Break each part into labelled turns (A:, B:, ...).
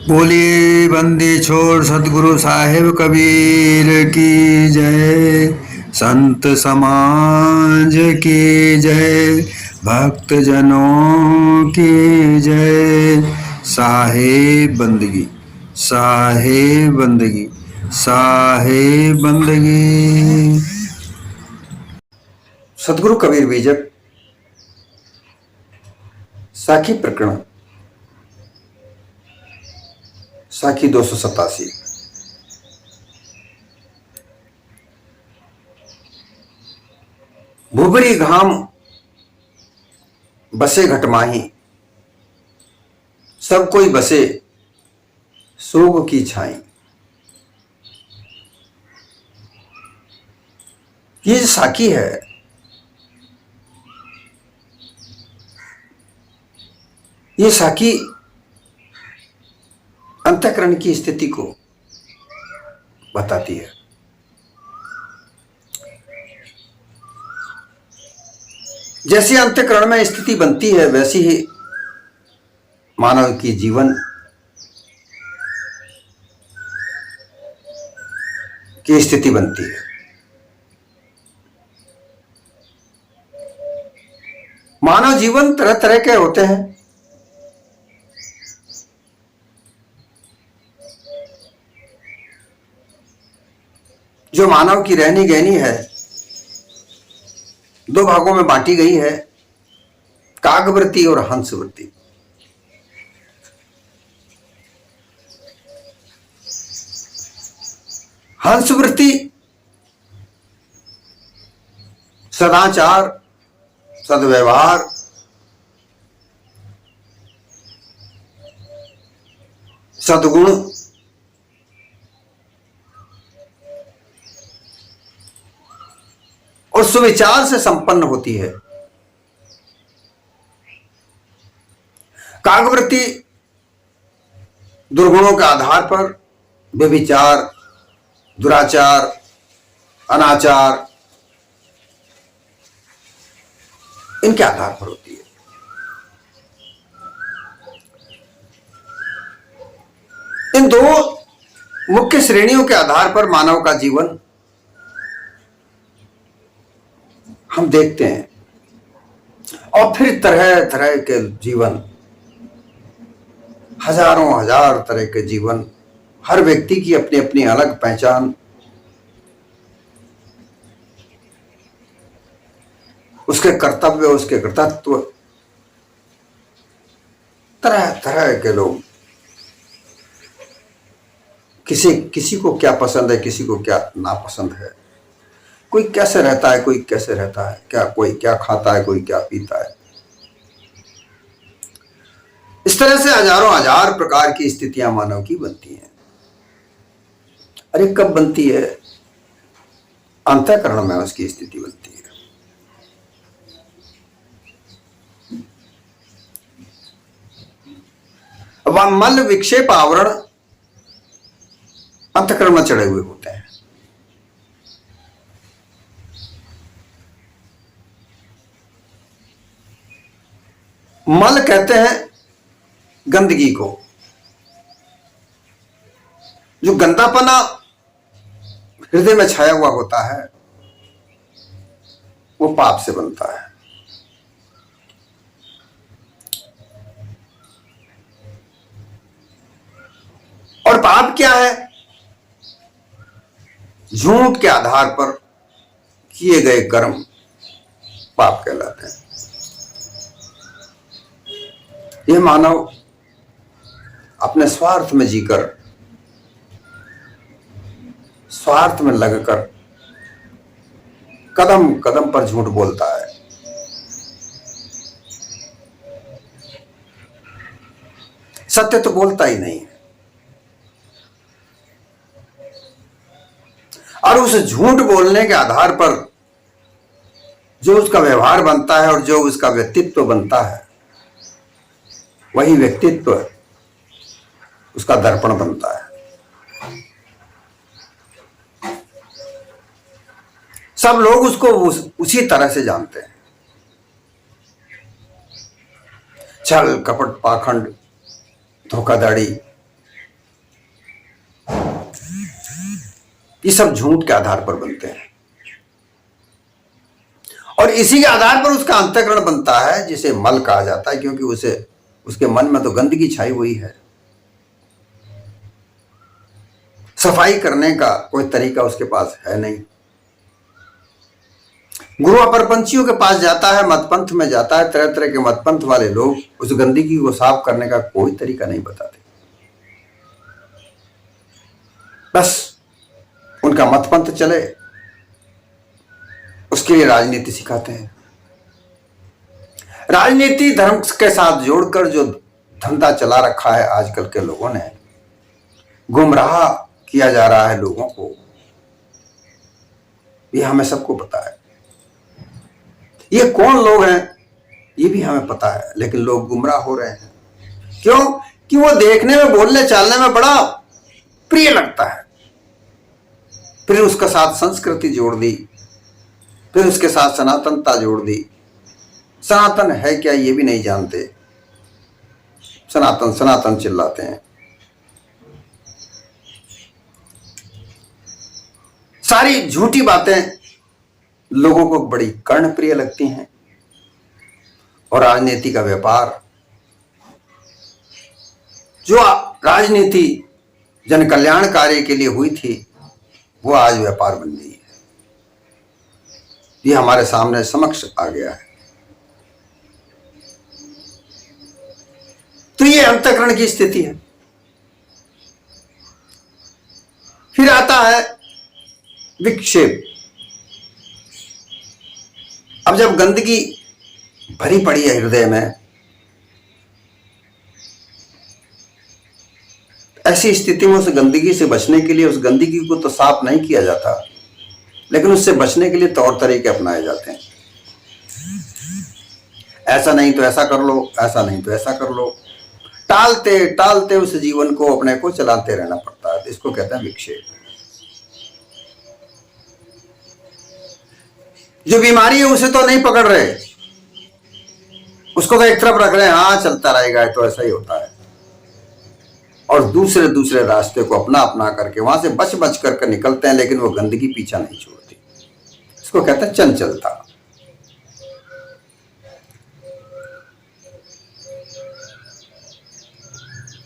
A: बोलिए बंदी छोड़ सतगुरु साहिब कबीर की जय। संत समाज की जय। भक्त जनों की जय। साहिब बंदगी, साहिब बंदगी, साहिब बंदगी। सतगुरु कबीर बीजक साखी प्रकरण साखी 287। भुबरी घाम बसे घटमाही, सब कोई बसे सोग की छाई। ये साखी है, ये साखी अंतःकरण की स्थिति को बताती है। जैसी अंतःकरण में स्थिति बनती है वैसी ही मानव की जीवन की स्थिति बनती है। मानव जीवन तरह तरह के होते हैं। जो मानव की रहनी गहनी है दो भागों में बांटी गई है, कागवृत्ति और हंसवृत्ति। हंसवृत्ति सदाचार, सद्व्यवहार, सद्गुण, और सुविचार से संपन्न होती है। कागवृत्ति दुर्गुणों के आधार पर व्यभिचार, दुराचार, अनाचार, इनके आधार पर होती है। इन दो मुख्य श्रेणियों के आधार पर मानव का जीवन हम देखते हैं। और फिर तरह तरह के जीवन, हजारों हजार तरह के जीवन, हर व्यक्ति की अपनी अपनी अलग पहचान, उसके कर्तव्य, उसके कर्तृत्व, तरह तरह के लोग, किसी को क्या पसंद है, किसी को क्या नापसंद है, कोई कैसे रहता है, कोई कैसे रहता है, कोई क्या खाता है, कोई क्या पीता है। इस तरह से हजारों हजार प्रकार की स्थितियां मानव की बनती हैं। अरे कब बनती है? अंतःकरण में उसकी स्थिति बनती है। वह मल विक्षेप आवरण अंतःकरण में चढ़े हुए होते हैं। मल कहते हैं गंदगी को। जो गंदापना हृदय में छाया हुआ होता है वो पाप से बनता है। और पाप क्या है? झूठ के आधार पर किए गए कर्म पाप कहलाते हैं। यह मानव अपने स्वार्थ में जीकर, स्वार्थ में लगकर कदम कदम पर झूठ बोलता है। सत्य तो बोलता ही नहीं है। और उस झूठ बोलने के आधार पर जो उसका व्यवहार बनता है और जो उसका व्यक्तित्व बनता है, वही व्यक्तित्व उसका दर्पण बनता है। सब लोग उसको उसी तरह से जानते हैं। छल, कपट, पाखंड, धोखाधड़ी, ये सब झूठ के आधार पर बनते हैं और इसी के आधार पर उसका अंतःकरण बनता है जिसे मल कहा जाता है, क्योंकि उसके मन में तो गंदगी छाई हुई है। सफाई करने का कोई तरीका उसके पास है नहीं। गुरु अपरपंथियों के पास जाता है, मतपंथ में जाता है, तरह तरह के मतपंथ वाले लोग उस गंदगी को साफ करने का कोई तरीका नहीं बताते। बस उनका मतपंथ चले उसके लिए राजनीति सिखाते हैं। राजनीति धर्म के साथ जोड़कर जो धंधा चला रखा है आजकल के लोगों ने, गुमराह किया जा रहा है लोगों को, ये हमें सबको पता है। ये कौन लोग हैं ये भी हमें पता है, लेकिन लोग गुमराह हो रहे हैं। क्यों? कि वो देखने में, बोलने चालने में बड़ा प्रिय लगता है, फिर उसके साथ संस्कृति जोड़ दी, फिर उसके साथ सनातनता जोड़ दी। सनातन है क्या ये भी नहीं जानते, सनातन सनातन चिल्लाते हैं। सारी झूठी बातें लोगों को बड़ी कर्णप्रिय लगती हैं और राजनीति का व्यापार, जो राजनीति जन कल्याण कार्य के लिए हुई थी, वो आज व्यापार बन गई है। ये हमारे सामने समक्ष आ गया है। तो ये अंतःकरण की स्थिति है। फिर आता है विक्षेप। अब जब गंदगी भरी पड़ी है हृदय में, ऐसी स्थिति में उस गंदगी से बचने के लिए, उस गंदगी को तो साफ नहीं किया जाता, लेकिन उससे बचने के लिए तौर तरीके अपनाए जाते हैं। ऐसा नहीं तो ऐसा कर लो, ऐसा नहीं तो ऐसा कर लो, टालते टालते उस जीवन को अपने को चलाते रहना पड़ता है। इसको कहते हैं विक्षेप। जो बीमारी है उसे तो नहीं पकड़ रहे, उसको तो एक तरफ रख रहे हैं, हाँ चलता रहेगा, तो ऐसा ही होता है, और दूसरे दूसरे रास्ते को अपना अपना करके वहां से बच बच करके निकलते हैं, लेकिन वो गंदगी पीछा नहीं छोड़ती। इसको कहते हैं चंचलता।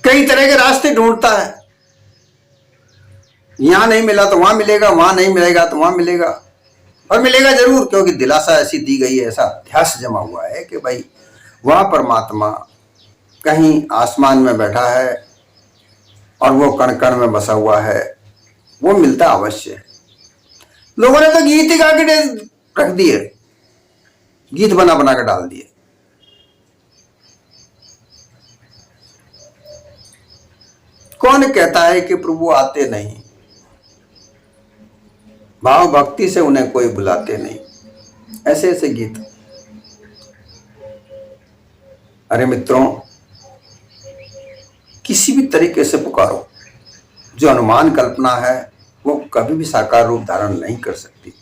A: कई तरह के रास्ते ढूंढता है, यहां नहीं मिला तो वहां मिलेगा, वहां नहीं मिलेगा तो वहां मिलेगा, और मिलेगा जरूर, क्योंकि दिलासा ऐसी दी गई है, ऐसा अध्यास जमा हुआ है कि भाई वहां परमात्मा कहीं आसमान में बैठा है और वो कण कण में बसा हुआ है, वो मिलता अवश्य है। लोगों ने तो गीत ही गा के रख दिए, गीत बना बना के डाल दिए। कौन कहता है कि प्रभु आते नहीं, भाव भक्ति से उन्हें कोई बुलाते नहीं, ऐसे ऐसे गीत। अरे मित्रों, किसी भी तरीके से पुकारो, जो अनुमान कल्पना है वो कभी भी साकार रूप धारण नहीं कर सकती।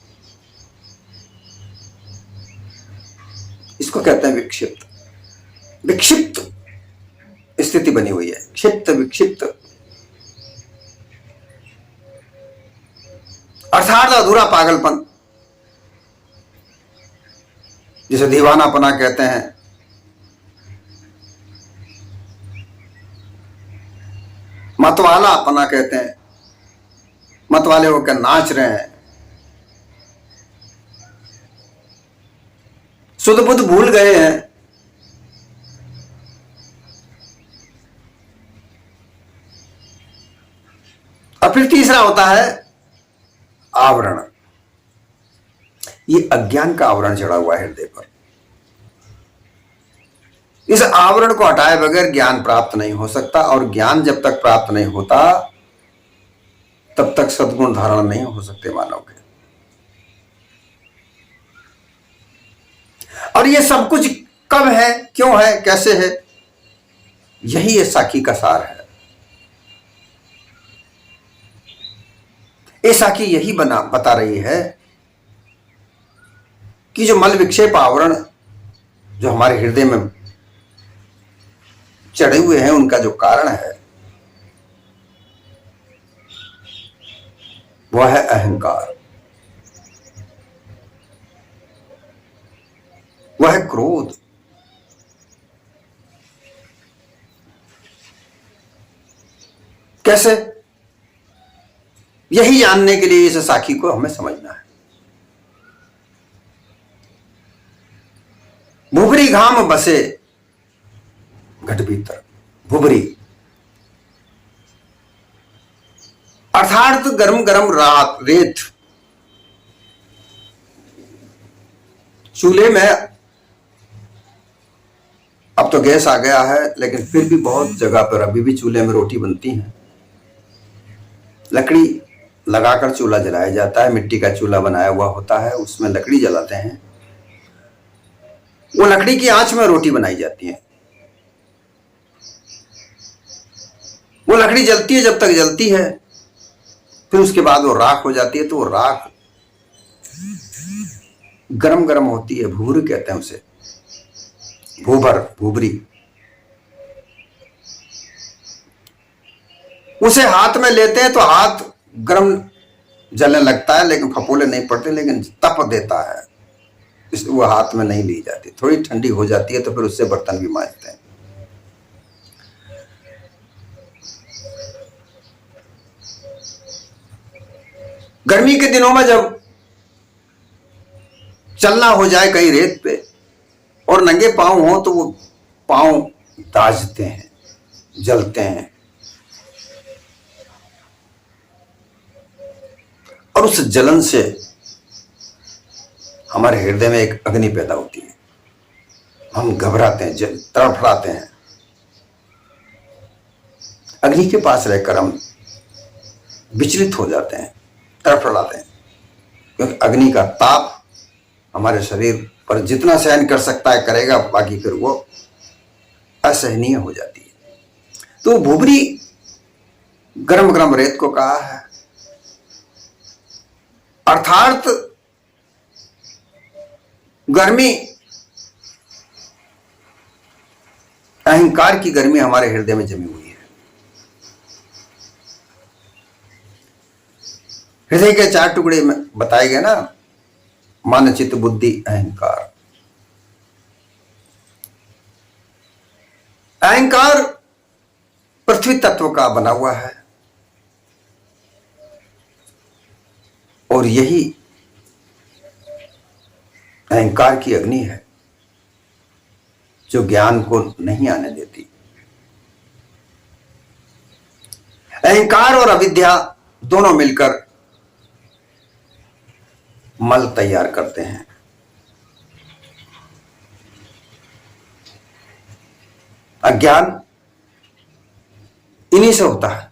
A: इसको कहते हैं विक्षिप्त। विक्षिप्त स्थिति बनी हुई है, क्षिप्त विक्षिप्त, अर्थात अधूरा पागलपन, जिसे दीवानापना कहते हैं। मतवाला अपना कहते हैं, मतवाले होकर नाच रहे हैं, सुध बुध भूल गए हैं। और फिर तीसरा होता है आवरण। ये अज्ञान का आवरण चढ़ा हुआ है हृदय पर। इस आवरण को हटाए बगैर ज्ञान प्राप्त नहीं हो सकता, और ज्ञान जब तक प्राप्त नहीं होता तब तक सद्गुण धारण नहीं हो सकते मानव के। और ये सब कुछ कब है, क्यों है, कैसे है, यही ये साखी का सार है। ये साखी यही बता रही है कि जो मल विक्षेप आवरण जो हमारे हृदय में चढ़े हुए हैं, उनका जो कारण है वह है अहंकार, वह है क्रोध। कैसे? यही जानने के लिए इस साखी को हमें समझना है। भुभरी घाम बसे घट भीतर। भुभरी अर्थात गरम गरम रात रेत। चूल्हे में अब तो गैस आ गया है, लेकिन फिर भी बहुत जगह पर अभी भी चूल्हे में रोटी बनती है। लकड़ी लगाकर चूल्हा जलाया जाता है, मिट्टी का चूल्हा बनाया हुआ होता है, उसमें लकड़ी जलाते हैं। वो लकड़ी की आंच में रोटी बनाई जाती है। वो लकड़ी जलती है, जब तक जलती है, फिर उसके बाद वो राख हो जाती है। तो वो राख गरम गरम होती है, भूरी कहते हैं उसे, भूभर, भूभरी। उसे हाथ में लेते हैं तो हाथ गरम जलने लगता है, लेकिन फपोले नहीं पड़ते, लेकिन तप देता है, इसलिए वो हाथ में नहीं ली जाती। थोड़ी ठंडी हो जाती है तो फिर उससे बर्तन भी मांजते हैं। गर्मी के दिनों में जब चलना हो जाए कहीं रेत पे और नंगे पांव हो, तो वो पांव दाजते हैं, जलते हैं, और उस जलन से हमारे हृदय में एक अग्नि पैदा होती है। हम घबराते हैं, तड़फड़ाते हैं। अग्नि के पास रहकर हम विचलित हो जाते हैं, तड़फड़ाते हैं, क्योंकि अग्नि का ताप हमारे शरीर पर जितना सहन कर सकता है करेगा, बाकी फिर वो असहनीय हो जाती है। तो भुभरी गरम गरम रेत को कहा है, अर्थात गर्मी, अहंकार की गर्मी हमारे हृदय में जमी हुई है। हृदय के 4 टुकड़े में बताए गए ना, मन, चित्त, बुद्धि, अहंकार। अहंकार पृथ्वी तत्व का बना हुआ है, और यही अहंकार की अग्नि है जो ज्ञान को नहीं आने देती। अहंकार और अविद्या दोनों मिलकर मल तैयार करते हैं। अज्ञान इन्हीं से होता है।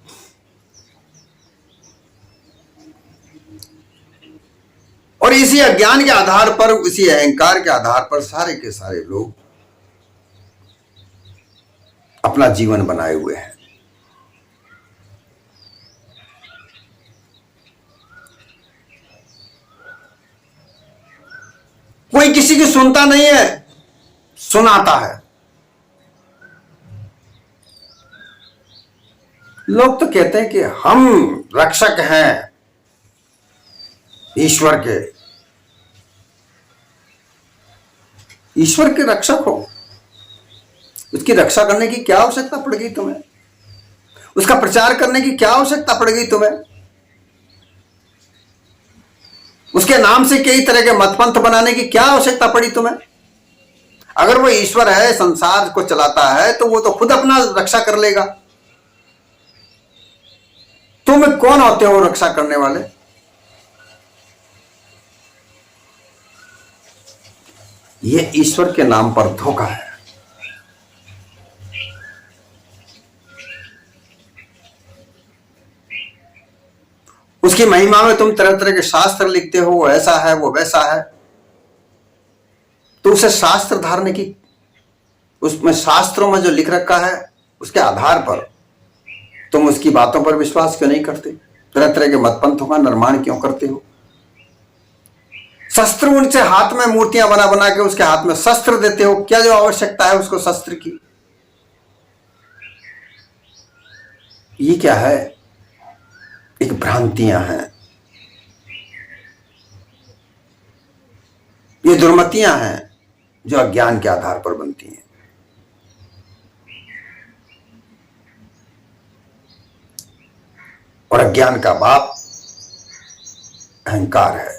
A: और इसी अज्ञान के आधार पर, इसी अहंकार के आधार पर सारे के सारे लोग अपना जीवन बनाए हुए हैं। कोई किसी की सुनता नहीं है, सुनाता है। लोग तो कहते हैं कि हम रक्षक हैं ईश्वर के। ईश्वर के रक्षक हो, उसकी रक्षा करने की क्या आवश्यकता पड़ गई तुम्हें? उसका प्रचार करने की क्या आवश्यकता पड़ गई तुम्हें? उसके नाम से कई तरह के मतपंथ बनाने की क्या आवश्यकता पड़ी तुम्हें? अगर वो ईश्वर है, संसार को चलाता है, तो वो तो खुद अपना रक्षा कर लेगा। तुम कौन होते हो रक्षा करने वाले? ये ईश्वर के नाम पर धोखा है। उसकी महिमा में तुम तरह तरह के शास्त्र लिखते हो, वो ऐसा है, वो वैसा है। तो उसे शास्त्र धारने की, उसमें शास्त्रों में जो लिख रखा है उसके आधार पर तुम उसकी बातों पर विश्वास क्यों नहीं करते? तरह तरह के मतपंथों का निर्माण क्यों करते हो? शस्त्र, उनसे हाथ में मूर्तियां बना बना के उसके हाथ में शस्त्र देते हो। क्या जो आवश्यकता है उसको शस्त्र की? ये क्या है? एक भ्रांतियां हैं, दुर्मतियां हैं जो अज्ञान के आधार पर बनती हैं। और अज्ञान का बाप अहंकार है।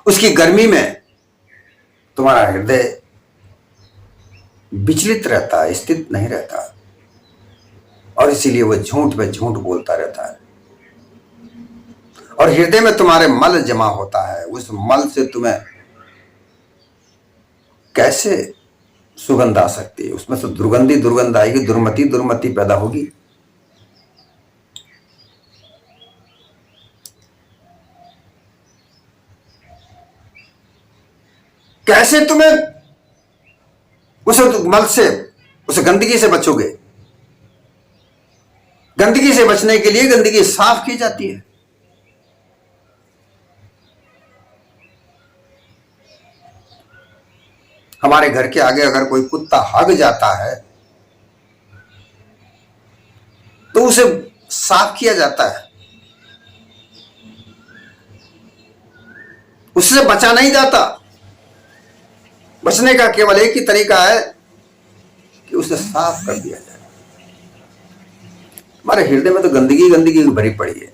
A: उसकी गर्मी में तुम्हारा हृदय विचलित रहता है, स्थित नहीं रहता, और इसीलिए वह झूठ पे झूठ बोलता रहता है। और हृदय में तुम्हारे मल जमा होता है। उस मल से तुम्हें कैसे सुगंध आ सकती है? उसमें से दुर्गंध आएगी, दुर्मति पैदा होगी। कैसे तुम्हें उस मल से, उस गंदगी से बचोगे? गंदगी से बचने के लिए गंदगी साफ की जाती है। हमारे घर के आगे अगर कोई कुत्ता हग जाता है तो उसे साफ किया जाता है, उससे बचा नहीं जाता। बचने का केवल एक ही तरीका है कि उसे साफ कर दिया जाए। हमारे हृदय में तो गंदगी भरी पड़ी है।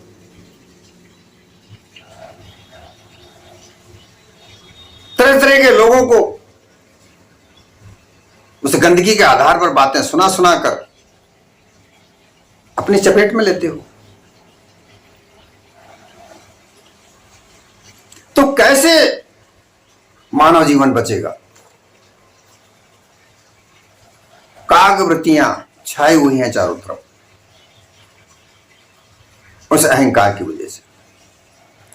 A: तरह तरह के लोगों को उस गंदगी के आधार पर बातें सुना कर अपनी चपेट में लेते हो। तो कैसे मानव जीवन बचेगा? कागवृत्तियां छाई हुई हैं चारों तरफ उस अहंकार की वजह से।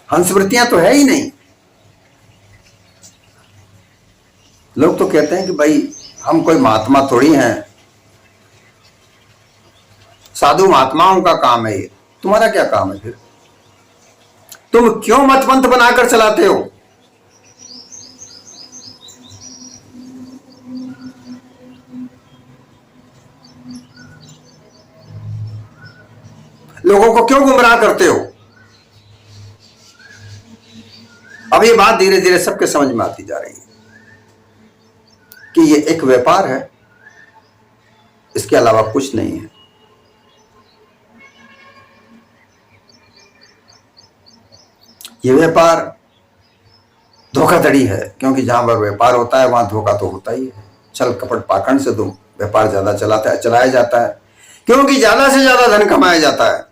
A: हंसवृत्तियां तो है ही नहीं। लोग तो कहते हैं कि भाई हम कोई महात्मा थोड़ी हैं, साधु महात्माओं का काम है ये। तुम्हारा क्या काम है फिर? तुम क्यों मतपंथ बनाकर चलाते हो? लोगों को क्यों गुमराह करते हो? अब ये बात धीरे धीरे सबके समझ में आती जा रही है कि ये एक व्यापार है, इसके अलावा कुछ नहीं है। ये व्यापार धोखाधड़ी है, क्योंकि जहां पर व्यापार होता है वहां धोखा तो होता ही है। छल कपट पाखंड से तो व्यापार ज्यादा चलाया जाता है, क्योंकि ज्यादा से ज्यादा धन कमाया जाता है।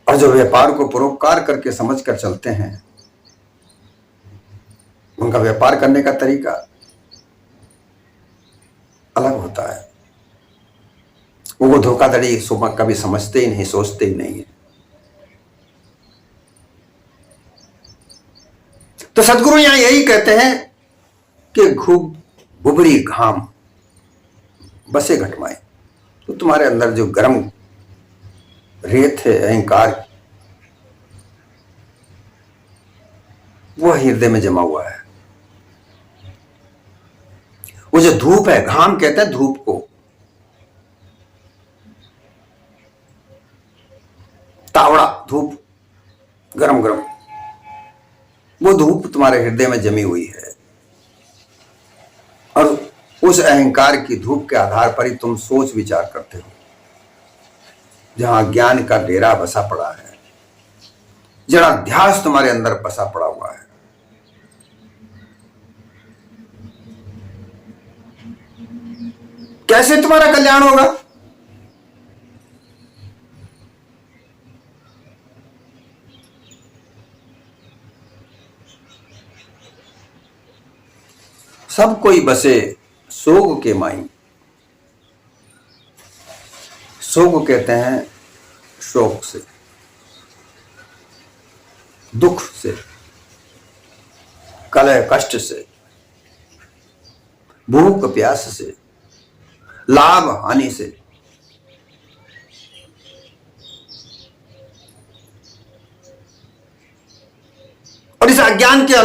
A: और जो व्यापार को परोपकार करके समझ कर चलते हैं, उनका व्यापार करने का तरीका अलग होता है। वो धोखाधड़ी कभी समझते ही नहीं, सोचते ही नहीं है। तो सदगुरु यहां यही कहते हैं कि खूब बुबरी घाम बसे घटमाए। तो तुम्हारे अंदर जो गर्म रेत है अहंकार, वो हृदय में जमा हुआ है। वो जो धूप है, घाम कहते हैं धूप को, तावड़ा धूप, गरम गरम, वो धूप तुम्हारे हृदय में जमी हुई है। और उस अहंकार की धूप के आधार पर ही तुम सोच विचार करते हो। जहां ज्ञान का डेरा बसा पड़ा है, जरा ध्यास तुम्हारे अंदर बसा पड़ा हुआ है, कैसे तुम्हारा कल्याण होगा? सब कोई बसे सोग के माई। सोग कहते हैं शोक से, दुख से, कलह कष्ट से, भूख प्यास से, लाभ हानि से। और इस अज्ञान के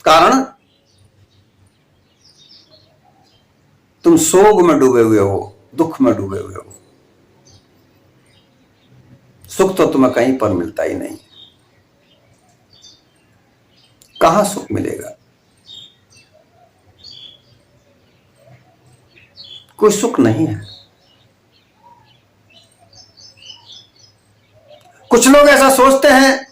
A: कारण तुम सोग में डूबे हुए हो, दुख में डूबे हुए हो। सुख तो तुम्हें कहीं पर मिलता ही नहीं। कहां सुख मिलेगा? कोई सुख नहीं है। कुछ लोग ऐसा सोचते हैं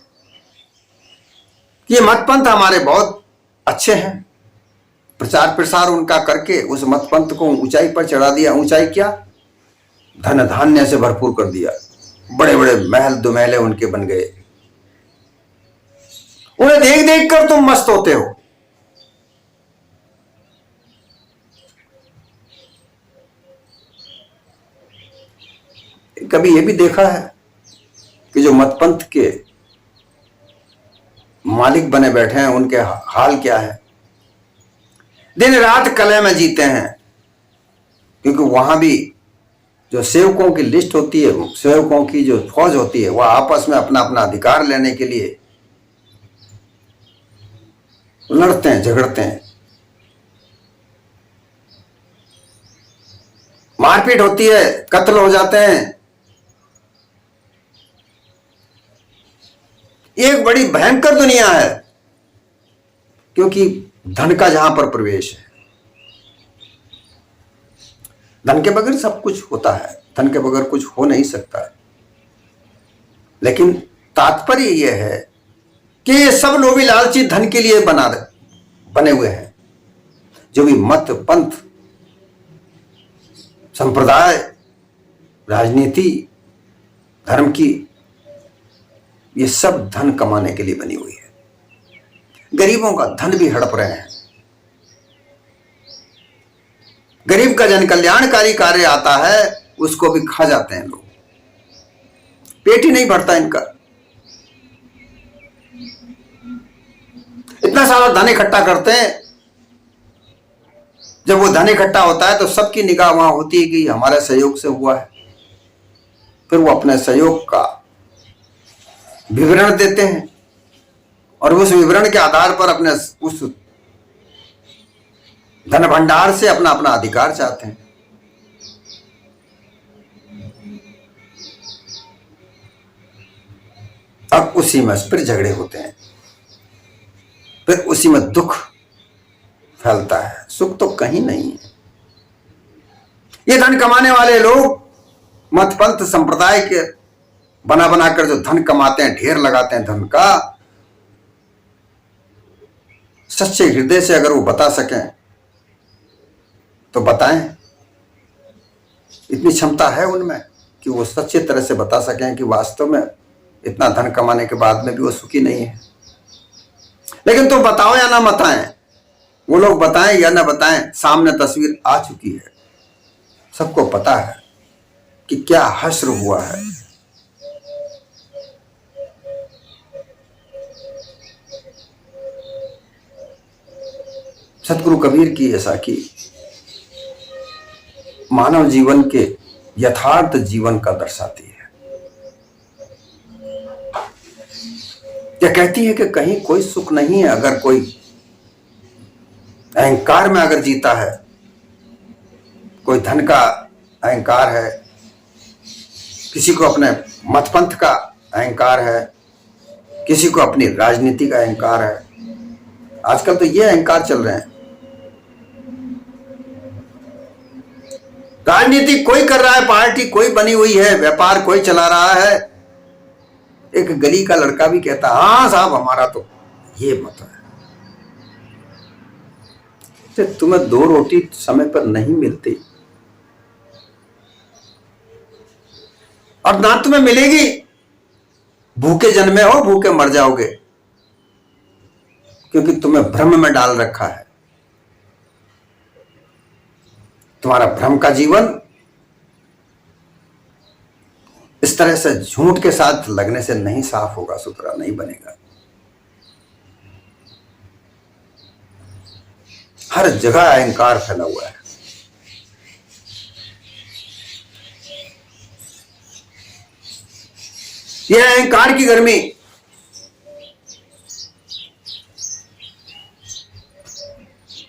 A: कि ये मत पंथ हमारे बहुत अच्छे हैं, प्रचार प्रसार उनका करके उस मत पंथ को ऊंचाई पर चढ़ा दिया। ऊंचाई क्या? धन धान्य से भरपूर कर दिया, बड़े बड़े महल दुमहले उनके बन गए। उन्हें देख देख कर तुम मस्त होते हो। कभी यह भी देखा है कि जो मतपंथ के मालिक बने बैठे हैं उनके हाल क्या है? दिन रात कलह में जीते हैं, क्योंकि वहां भी जो सेवकों की लिस्ट होती है, सेवकों की जो फौज होती है, वह आपस में अपना अपना अधिकार लेने के लिए लड़ते हैं, झगड़ते हैं, मारपीट होती है, कत्ल हो जाते हैं। एक बड़ी भयंकर दुनिया है, क्योंकि धन का जहां पर प्रवेश है। धन के बगैर सब कुछ होता है, धन के बगैर कुछ हो नहीं सकता है। लेकिन तात्पर्य यह है कि ये सब लोभी लालची धन के लिए बने हुए हैं। जो भी मत पंथ संप्रदाय राजनीति धर्म की, ये सब धन कमाने के लिए बनी हुई है। गरीबों का धन भी हड़प रहे हैं। गरीब का जन कल्याणकारी कार्य आता है, उसको भी खा जाते हैं लोग। पेट ही नहीं भरता इनका। इतना सारा धन इकट्ठा करते हैं। जब वो धन इकट्ठा होता है तो सबकी निगाह वहां होती है कि हमारे सहयोग से हुआ है। फिर वो अपने सहयोग का विवरण देते हैं और उस विवरण के आधार पर अपने उस धन भंडार से अपना अपना अधिकार चाहते हैं। अब उसी में फिर झगड़े होते हैं, फिर उसी में दुख फैलता है। सुख तो कहीं नहीं है। ये धन कमाने वाले लोग मत पंथ संप्रदाय के बना बनाकर जो धन कमाते हैं, ढेर लगाते हैं धन का, सच्चे हृदय से अगर वो बता सकें तो बताएं। इतनी क्षमता है उनमें कि वो सच्चे तरह से बता सकें कि वास्तव में इतना धन कमाने के बाद में भी वो सुखी नहीं है। लेकिन तो बताओ या ना बताएं, वो लोग बताएं या ना बताएं, सामने तस्वीर आ चुकी है। सबको पता है कि क्या हश्र हुआ है। सतगुरु कबीर की ऐसा की मानव जीवन के यथार्थ जीवन का दर्शाती है। यह कहती है कि कहीं कोई सुख नहीं है। अगर कोई अहंकार में अगर जीता है, कोई धन का अहंकार है, किसी को अपने मतपंथ का अहंकार है, किसी को अपनी राजनीति का अहंकार है। आजकल तो ये अहंकार चल रहे हैं। राजनीति कोई कर रहा है, पार्टी कोई बनी हुई है, व्यापार कोई चला रहा है। एक गली का लड़का भी कहता, हाँ साहब हमारा तो ये मत है। तो तुम्हें 2 रोटी समय पर नहीं मिलती और ना तुम्हें मिलेगी। भूखे जन्मे हो, भूखे मर जाओगे, क्योंकि तुम्हें भ्रम में डाल रखा है। तुम्हारा भ्रम का जीवन इस तरह से झूठ के साथ लगने से नहीं साफ होगा, सुथरा नहीं बनेगा। हर जगह अहंकार फैला हुआ है। यह अहंकार की गर्मी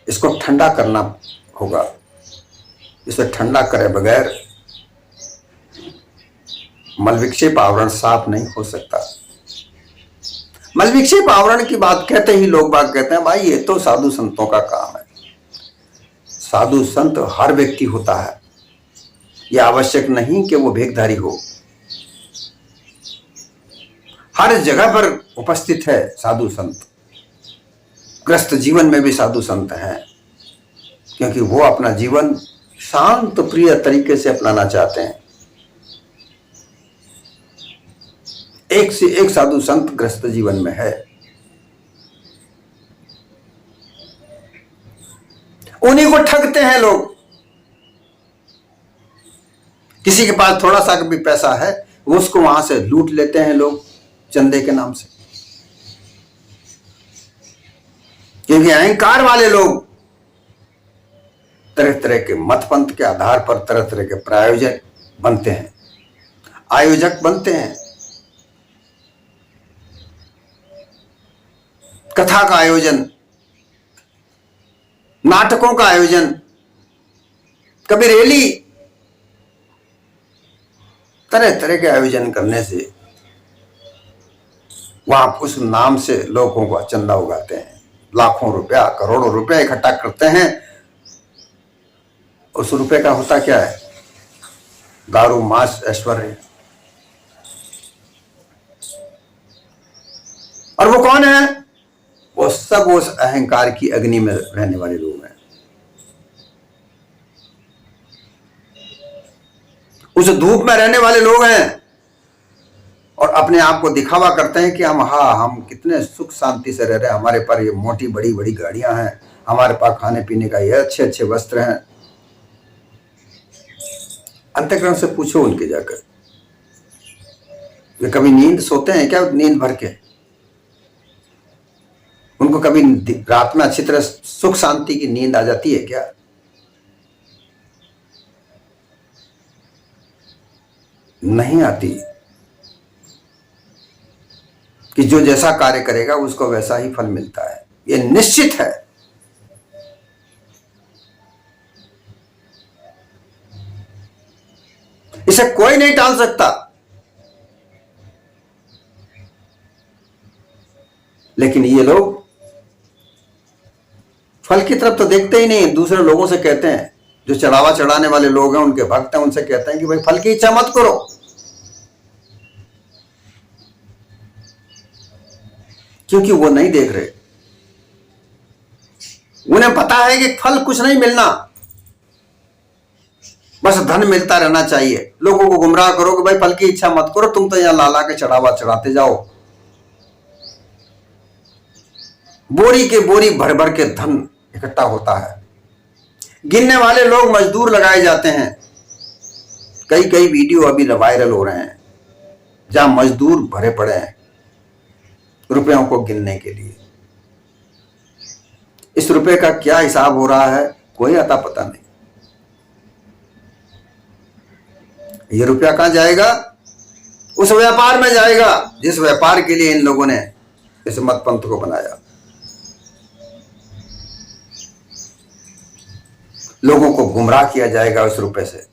A: इसको ठंडा करना होगा। इसे ठंडा करे बगैर मल विक्षेप आवरण साफ नहीं हो सकता। मल विक्षेप आवरण की बात कहते ही लोग बात कहते हैं भाई ये तो साधु संतों का काम है। साधु संत हर व्यक्ति होता है, यह आवश्यक नहीं कि वो भेखधारी हो। हर जगह पर उपस्थित है साधु संत। ग्रस्त जीवन में भी साधु संत हैं, क्योंकि वो अपना जीवन शांत प्रिय तरीके से अपनाना चाहते हैं। एक से एक साधु संत ग्रस्त जीवन में है। उन्हीं को ठगते हैं लोग। किसी के पास थोड़ा सा भी पैसा है, उसको वहां से लूट लेते हैं लोग चंदे के नाम से। क्योंकि अहंकार वाले लोग तरह तरह के मत पंथ के आधार पर तरह तरह के प्रायोजक बनते हैं, आयोजक बनते हैं। कथा का आयोजन, नाटकों का आयोजन, कभी रैली, तरह तरह के आयोजन करने से वहां उस नाम से लोगों को चंदा उगाते हैं। लाखों रुपया, करोड़ों रुपया इकट्ठा करते हैं। उस रुपए का होता क्या है? दारू, मांस, ऐश्वर्य। और वो कौन है? वो सब उस अहंकार की अग्नि में रहने वाले लोग हैं। उस धूप में रहने वाले लोग हैं और अपने आप को दिखावा करते हैं कि हम कितने सुख शांति से रह रहे हैं, हमारे पर ये मोटी बड़ी बड़ी गाड़ियां हैं, हमारे पास खाने पीने का ये अच्छे अच्छे वस्त्र हैं। अंतःकरण से पूछो उनके जाकर, वे कभी नींद सोते हैं क्या? नींद भर के उनको कभी रात में अच्छी तरह सुख शांति की नींद आ जाती है क्या? नहीं आती। कि जो जैसा कार्य करेगा उसको वैसा ही फल मिलता है, ये निश्चित है। इसे कोई नहीं टाल सकता। लेकिन ये लोग फल की तरफ तो देखते ही नहीं, दूसरे लोगों से कहते हैं, जो चढ़ावा चढ़ाने वाले लोग हैं, उनके भक्त हैं, उनसे कहते हैं कि भाई फल की इच्छा मत करो। क्योंकि वो नहीं देख रहे, उन्हें पता है कि फल कुछ नहीं मिलना, बस धन मिलता रहना चाहिए। लोगों को गुमराह करो कि भाई फल की इच्छा मत करो, तुम तो यहां लाला के चढ़ावा चढ़ाते जाओ। बोरी के बोरी भर भर के धन इकट्ठा होता है। गिनने वाले लोग मजदूर लगाए जाते हैं। कई कई वीडियो अभी वायरल हो रहे हैं जहां मजदूर भरे पड़े हैं रुपयों को गिनने के लिए। इस रुपए का क्या हिसाब हो रहा है कोई अता पता नहीं। ये रुपया कहां जाएगा? उस व्यापार में जाएगा जिस व्यापार के लिए इन लोगों ने इस मत पंथ को बनाया। लोगों को गुमराह किया जाएगा उस रुपए से।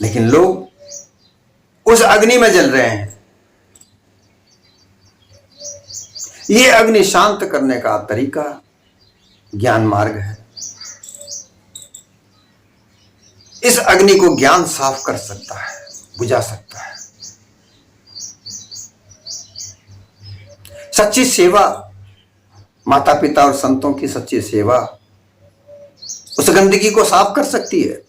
A: लेकिन लोग उस अग्नि में जल रहे हैं। ये अग्नि शांत करने का तरीका ज्ञान मार्ग है। इस अग्नि को ज्ञान साफ कर सकता है, बुझा सकता है। सच्ची सेवा, माता पिता और संतों की सच्ची सेवा उस गंदगी को साफ कर सकती है।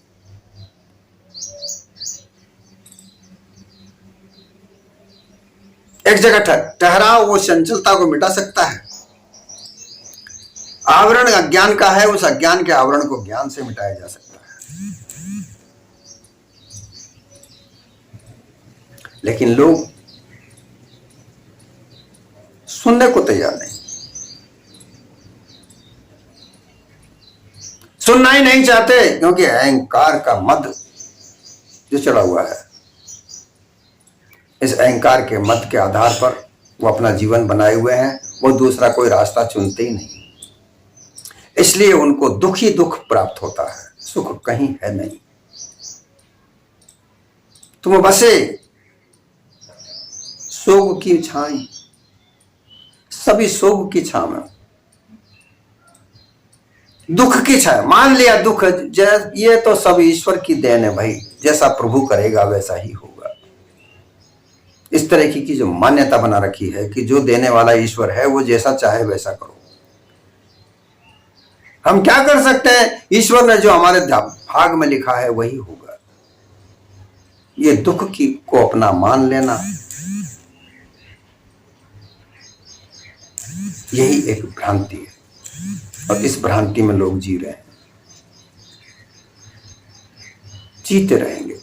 A: एक जगह ठहराव वो चंचलता को मिटा सकता है। आवरण अज्ञान का है, उस अज्ञान के आवरण को ज्ञान से मिटाया जा सकता है। लेकिन लोग सुनने को तैयार नहीं, सुनना ही नहीं चाहते, क्योंकि अहंकार का मद जो चढ़ा हुआ है, इस अहंकार के मद के आधार पर वो अपना जीवन बनाए हुए हैं। वो दूसरा कोई रास्ता चुनते ही नहीं। इसलिए उनको दुख ही दुख प्राप्त होता है, सुख कहीं है नहीं। तुम बसे सोग की छाई, सभी सोग की छाव में, दुख की छाया। मान लिया दुख ये तो सब ईश्वर की देन है भाई, जैसा प्रभु करेगा वैसा ही होगा। इस तरह की जो मान्यता बना रखी है कि जो देने वाला ईश्वर है वो जैसा चाहे वैसा करो। हम क्या कर सकते हैं? ईश्वर ने जो हमारे भाग में लिखा है वही होगा। ये दुख की को अपना मान लेना, यही एक भ्रांति है, और इस भ्रांति में लोग जी रहे हैं, जीते रहेंगे।